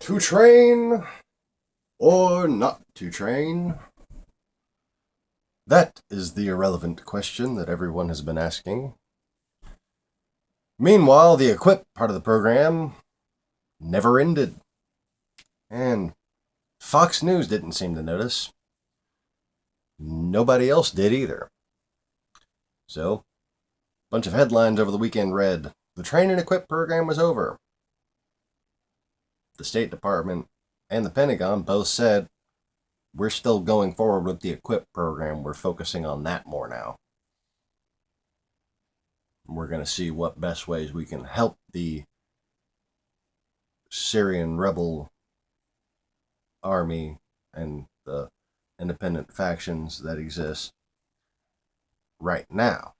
To train or not to train? That is the irrelevant question that everyone has been asking. Meanwhile, the Equip part of the program never ended. And Fox News didn't seem to notice. Nobody else did either. So, a bunch of headlines over the weekend read, the Train and Equip program was over. The State Department and the Pentagon both said, we're still going forward with the Equip program. We're focusing on that more now. We're going to see what best ways we can help the Syrian rebel army and the independent factions that exist right now,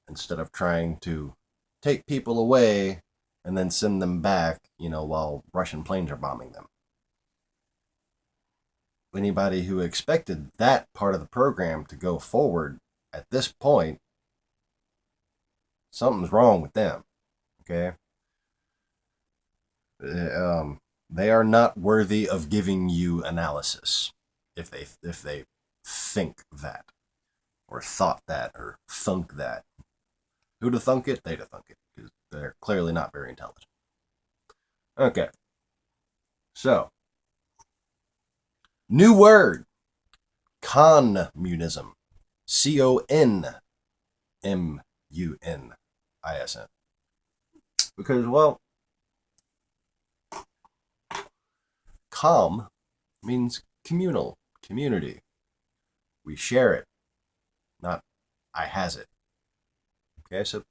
instead of trying to take people away and then send them back, while Russian planes are bombing them. Anybody who expected that part of the program to go forward at this point, something's wrong with them. Okay? They are not worthy of giving you analysis if they think that, or thought that, or thunk that. Who to thunk it? They to thunk it, because they're clearly not very intelligent. Okay. So, new word. Communism. Conmunism. Because, well, com means communal, community. We share it, not I has it. Okay, so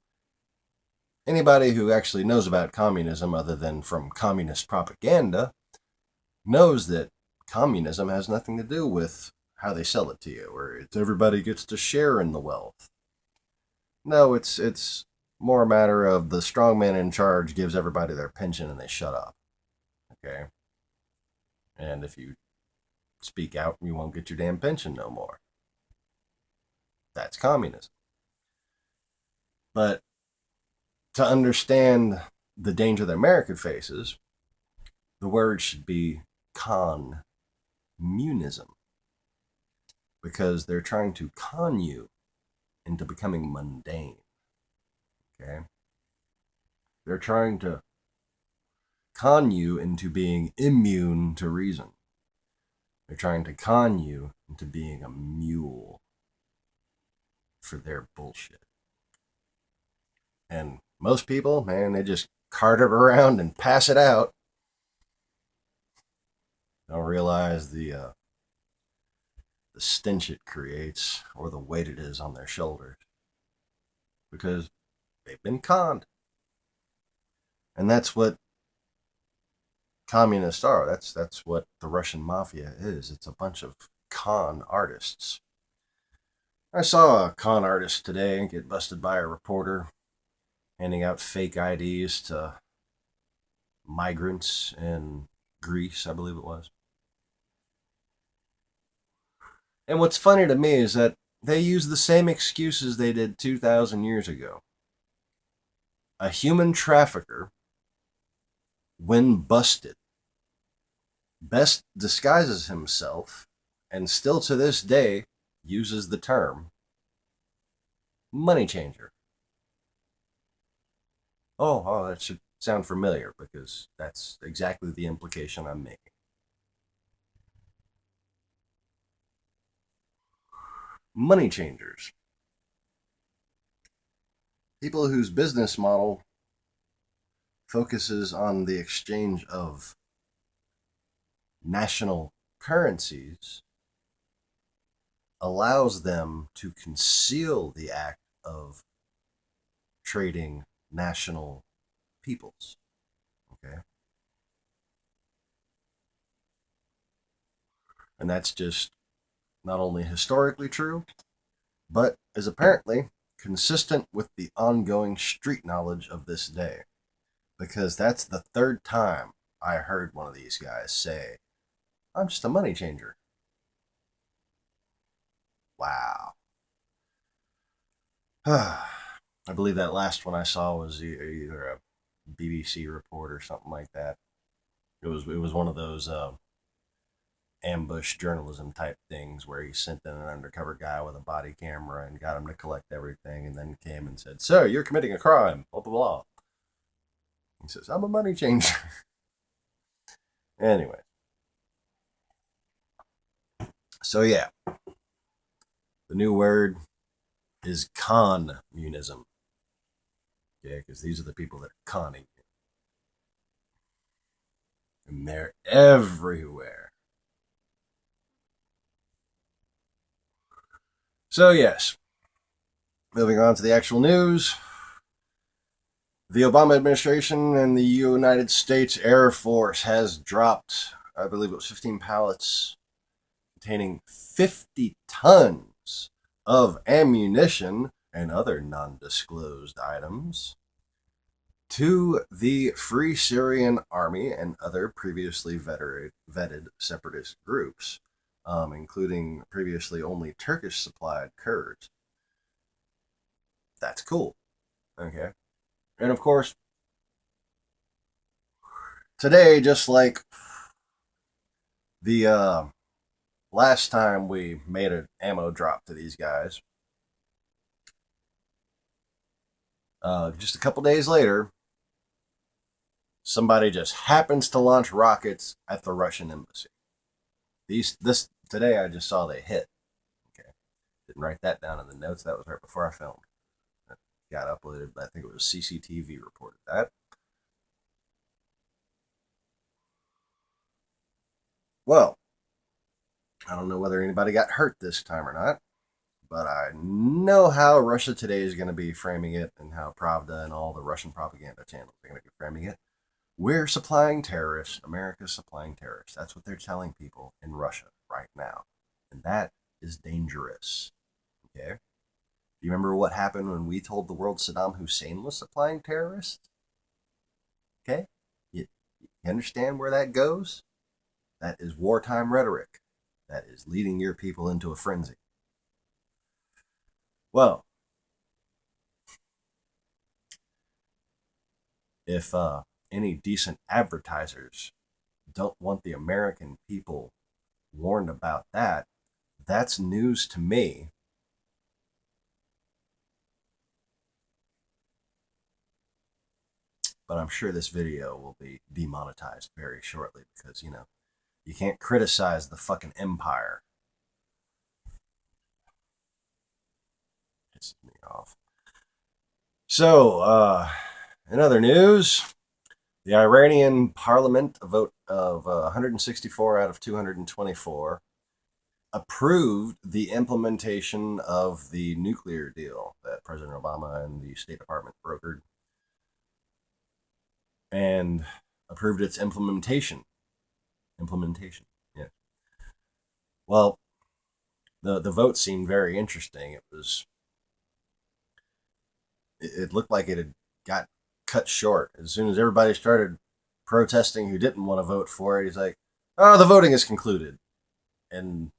anybody who actually knows about communism other than from communist propaganda knows that communism has nothing to do with how they sell it to you, or it's everybody gets to share in the wealth. No, it's more a matter of the strongman in charge gives everybody their pension and they shut up. Okay? And if you speak out, you won't get your damn pension no more. That's communism. But to understand the danger that America faces, the word should be communism. Because they're trying to con you into becoming mundane. Okay? They're trying to con you into being immune to reason. They're trying to con you into being a mule for their bullshit. And most people, man, they just cart it around and pass it out. Don't realize the stench it creates or the weight it is on their shoulders. Because they've been conned. And that's what communists are. That's what the Russian mafia is. It's a bunch of con artists. I saw a con artist today get busted by a reporter handing out fake IDs to migrants in Greece, I believe it was. And what's funny to me is that they use the same excuses they did 2,000 years ago. A human trafficker, when busted, best disguises himself and still to this day uses the term money changer. Oh, that should sound familiar because that's exactly the implication I'm making. Money changers. People whose business model focuses on the exchange of national currencies allows them to conceal the act of trading national peoples. Okay? And that's just not only historically true, but is apparently consistent with the ongoing street knowledge of this day. Because that's the third time I heard one of these guys say, I'm just a money changer. Wow. I believe that last one I saw was either a BBC report or something like that. It was one of those ambush journalism type things where he sent in an undercover guy with a body camera and got him to collect everything, and then came and said, "Sir, you're committing a crime." Blah blah blah. He says, "I'm a money changer." Anyway, so yeah, the new word is communism. Yeah, because these are the people that are conning you, and they're everywhere. So yes, moving on to the actual news. The Obama administration and the United States Air Force has dropped, I believe it was 15 pallets containing 50 tons of ammunition and other non-disclosed items to the Free Syrian Army and other previously vetted separatist groups, including previously only Turkish-supplied Kurds. That's cool. Okay. And of course, today, just like the last time we made an ammo drop to these guys, just a couple days later, somebody just happens to launch rockets at the Russian embassy. This today, I just saw they hit. Okay, didn't write that down in the notes. That was right before I filmed. It got uploaded. I think it was CCTV reported that. Well, I don't know whether anybody got hurt this time or not, but I know how Russia Today is going to be framing it, and how Pravda and all the Russian propaganda channels are going to be framing it. We're supplying terrorists. America's supplying terrorists. That's what they're telling people in Russia right now. And that is dangerous. Okay? Do you remember what happened when we told the world Saddam Hussein was supplying terrorists? Okay? You understand where that goes? That is wartime rhetoric. That is leading your people into a frenzy. Well, if any decent advertisers don't want the American people warned about that, that's news to me. But I'm sure this video will be demonetized very shortly because, you can't criticize the fucking empire. Pisses me off. So, in other news, the Iranian parliament, a vote of 164 out of 224, approved the implementation of the nuclear deal that President Obama and the State Department brokered, and approved its implementation. Yeah. Well, the vote seemed very interesting. It looked like it had got cut short as soon as everybody started protesting who didn't want to vote for it. He's like, "Oh, the voting is concluded," and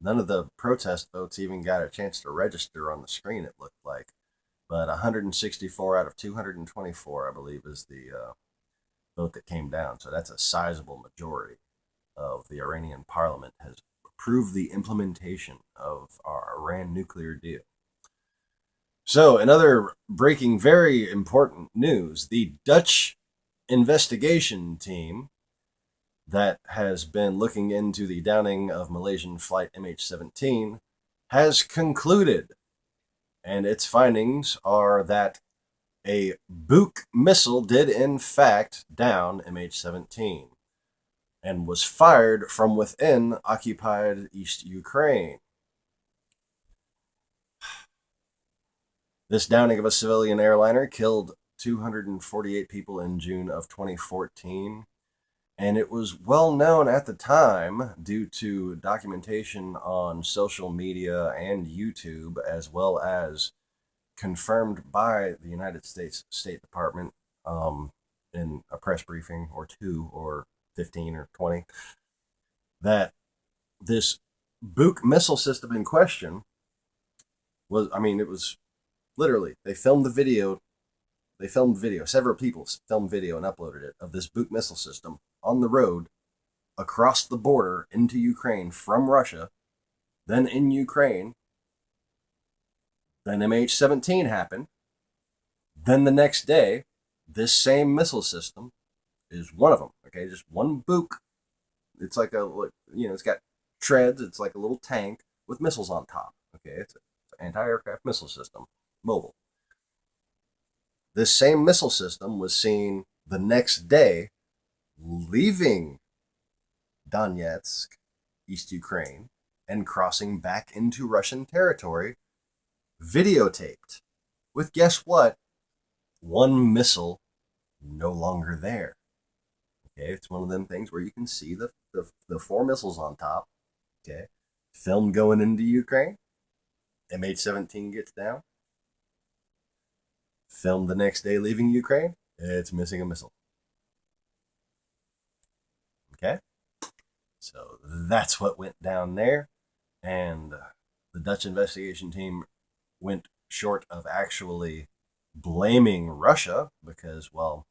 none of the protest votes even got a chance to register on the screen. It looked like, but 164 out of 224, I believe, is the vote that came down. So that's a sizable majority of the Iranian parliament has approved the implementation of our Iran nuclear deal. So, in other breaking, very important news, the Dutch investigation team that has been looking into the downing of Malaysian flight MH17 has concluded, and its findings are that a Buk missile did in fact down MH17 and was fired from within occupied East Ukraine. This downing of a civilian airliner killed 248 people in June of 2014, and it was well known at the time due to documentation on social media and YouTube, as well as confirmed by the United States State Department in a press briefing or 2 or 15 or 20, that this Buk missile system in question was, it was literally, they filmed video, several people filmed video and uploaded it, of this Buk missile system on the road across the border into Ukraine from Russia. Then in Ukraine, then MH17 happened. Then the next day, this same missile system is one of them. Okay, just one Buk. It's like it's got treads. It's like a little tank with missiles on top. Okay, it's an anti-aircraft missile system, mobile. This same missile system was seen the next day leaving Donetsk, East Ukraine, and crossing back into Russian territory, videotaped, with guess what? One missile no longer there. Okay, it's one of them things where you can see the four missiles on top. Okay, film going into Ukraine. MH17 gets down. Film the next day leaving Ukraine. It's missing a missile. Okay, so that's what went down there, and the Dutch investigation team went short of actually blaming Russia because, well,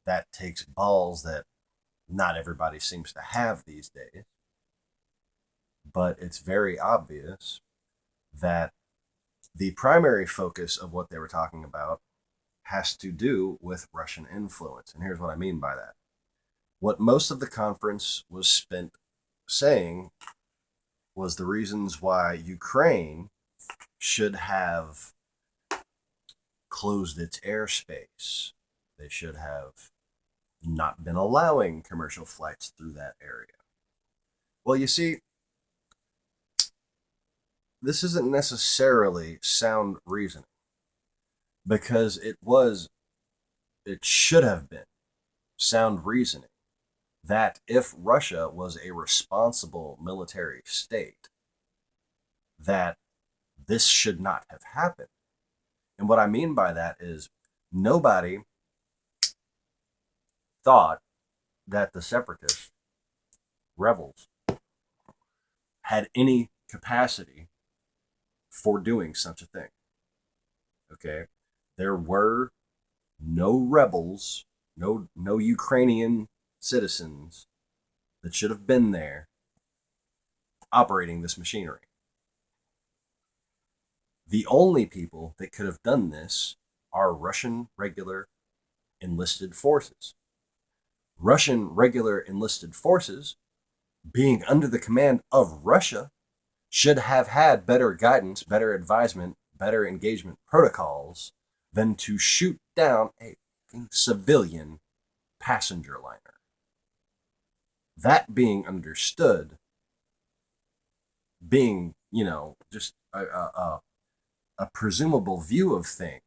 that takes balls that not everybody seems to have these days. But it's very obvious that the primary focus of what they were talking about has to do with Russian influence. And here's what I mean by that. What most of the conference was spent saying was the reasons why Ukraine should have closed its airspace. They should have not been allowing commercial flights through that area. Well, you see, this isn't necessarily sound reasoning because it should have been sound reasoning that if Russia was a responsible military state, that this should not have happened. And what I mean by that is nobody thought that the separatist rebels had any capacity for doing such a thing. Okay? There were no rebels, no Ukrainian citizens that should have been there operating this machinery. The only people that could have done this are Russian regular enlisted forces. Russian regular enlisted forces, being under the command of Russia, should have had better guidance, better advisement, better engagement protocols than to shoot down a civilian passenger liner. That being understood, being, just a presumable view of things,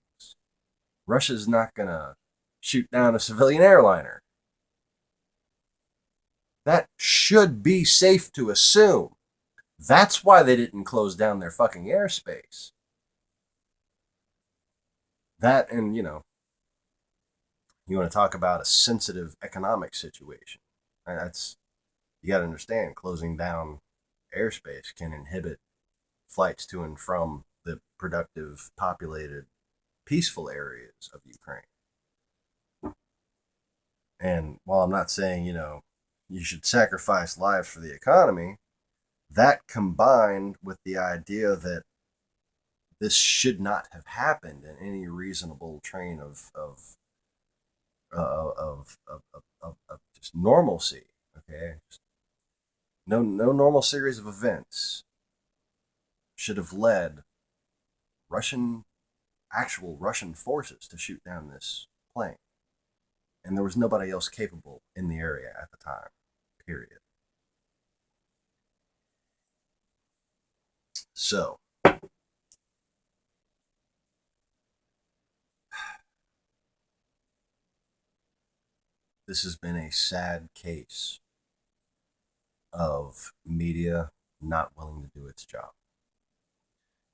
Russia's not going to shoot down a civilian airliner. That should be safe to assume. That's why they didn't close down their fucking airspace. That, and, you want to talk about a sensitive economic situation. That's, you got to understand, closing down airspace can inhibit flights to and from the productive, populated, peaceful areas of Ukraine. And while I'm not saying, you should sacrifice lives for the economy, that combined with the idea that this should not have happened in any reasonable train of just normalcy, okay? Just no normal series of events should have led actual Russian forces to shoot down this plane. And there was nobody else capable in the area at the time, period. So, this has been a sad case of media not willing to do its job.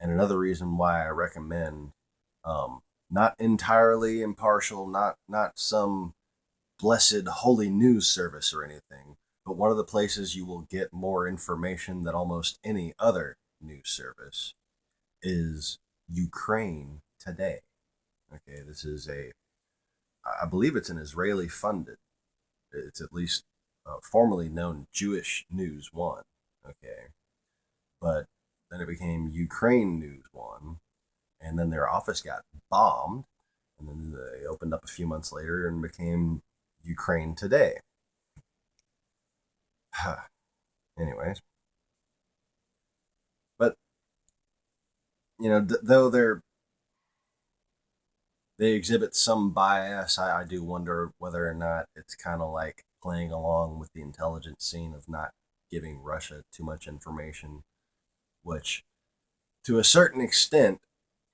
And another reason why I recommend not entirely impartial, not some blessed holy news service or anything, but one of the places you will get more information than almost any other news service is Ukraine Today. Okay, this is I believe it's an Israeli funded It's at least formerly known Jewish News One. Okay, but then it became Ukraine News One, and then their office got bombed, and then they opened up a few months later and became Ukraine Today. Anyways, but though they exhibit some bias, I do wonder whether or not it's kind of like playing along with the intelligence scene of not giving Russia too much information, which to a certain extent,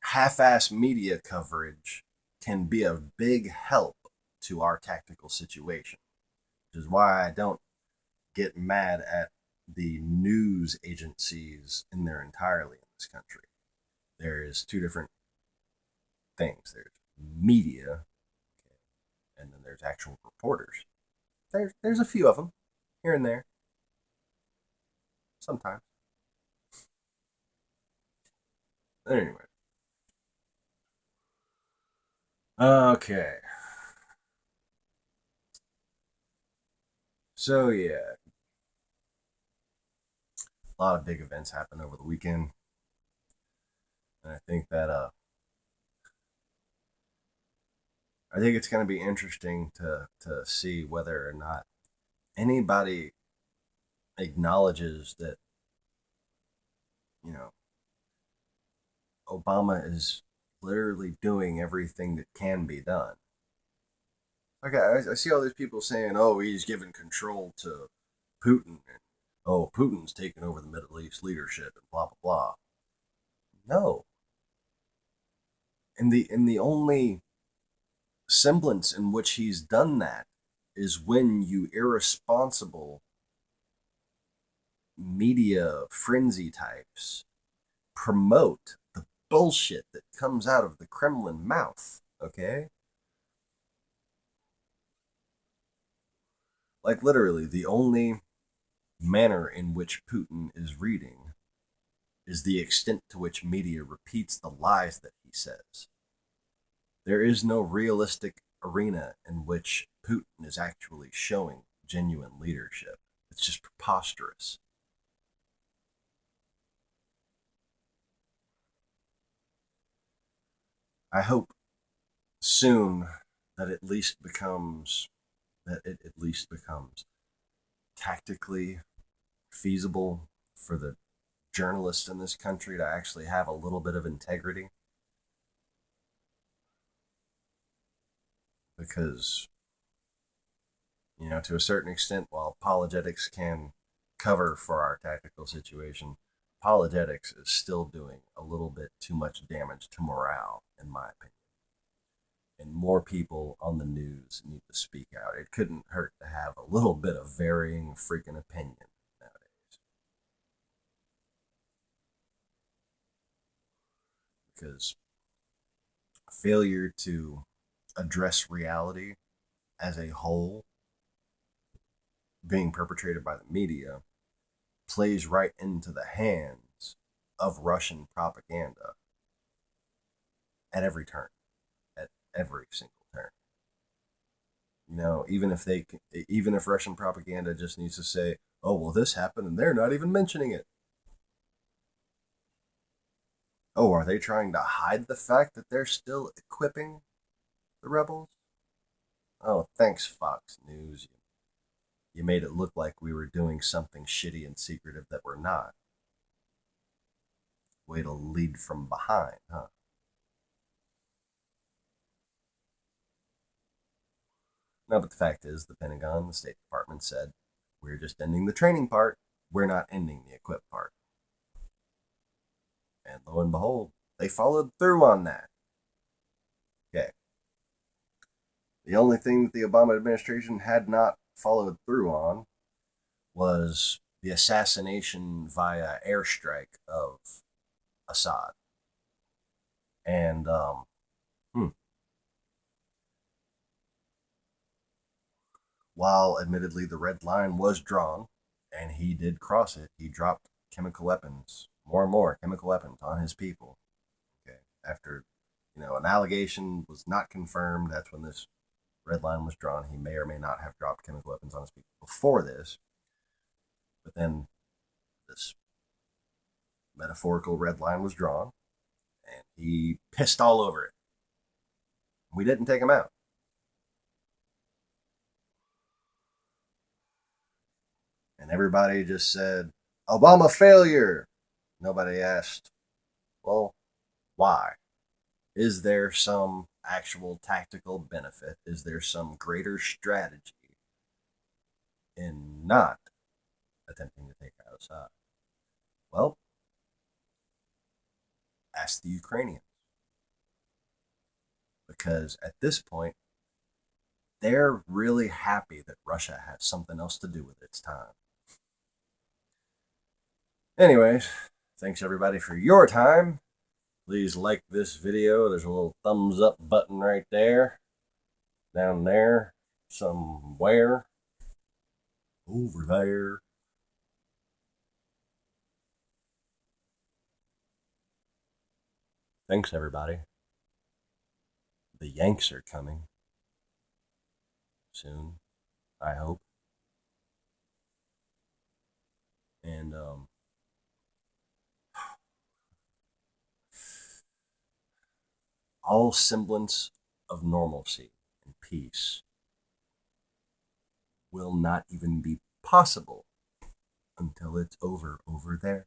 half-ass media coverage can be a big help to our tactical situation, which is why I don't get mad at the news agencies in their entirety in this country. There is two different things. There's media, and then there's actual reporters. There's a few of them here and there, sometimes. Anyway, okay. So yeah, a lot of big events happened over the weekend, and I think it's going to be interesting to see whether or not anybody acknowledges that you know Obama is literally doing everything that can be done. Okay, I see all these people saying, "Oh, he's giving control to Putin," and "Oh, Putin's taking over the Middle East leadership," and blah blah blah. No, and the only semblance in which he's done that is when you irresponsible media frenzy types promote the bullshit that comes out of the Kremlin mouth. Okay, like literally the only manner in which Putin is reading is the extent to which media repeats the lies that he says. There is no realistic arena in which Putin is actually showing genuine leadership. It's just preposterous. I hope soon that it at least becomes tactically feasible for the journalists in this country to actually have a little bit of integrity, because to a certain extent, while apologetics can cover for our tactical situation, apologetics is still doing a little bit too much damage to morale, in my opinion. And more people on the news need to speak out. It couldn't hurt to have a little bit of varying freaking opinion nowadays. Because failure to address reality as a whole being perpetrated by the media plays right into the hands of Russian propaganda at every turn, at every single turn. Even if Russian propaganda just needs to say, "Oh, well, this happened," and they're not even mentioning it. Oh, are they trying to hide the fact that they're still equipping the rebels? Oh, thanks, Fox News. You made it look like we were doing something shitty and secretive that we're not. Way to lead from behind, huh? No, but the fact is, the Pentagon, the State Department said, we're just ending the training part. We're not ending the equip part. And lo and behold, they followed through on that. Okay. The only thing that the Obama administration had not followed through on was the assassination via airstrike of Assad. And while admittedly the red line was drawn, and he did cross it, he dropped chemical weapons, more and more chemical weapons on his people. Okay, after an allegation was not confirmed, that's when this red line was drawn. He may or may not have dropped chemical weapons on his people before this. But then this metaphorical red line was drawn, and he pissed all over it. We didn't take him out. And everybody just said, Obama failure. Nobody asked, well, why? Is there some actual tactical benefit? Is there some greater strategy in not attempting to take Assad? Well, ask the Ukrainians. Because at this point, they're really happy that Russia has something else to do with its time. Anyways, thanks everybody for your time. Please like this video. There's a little thumbs up button right there. Down there. Somewhere. Over there. Thanks everybody. The Yanks are coming. Soon. I hope. And, all semblance of normalcy and peace will not even be possible until it's over there.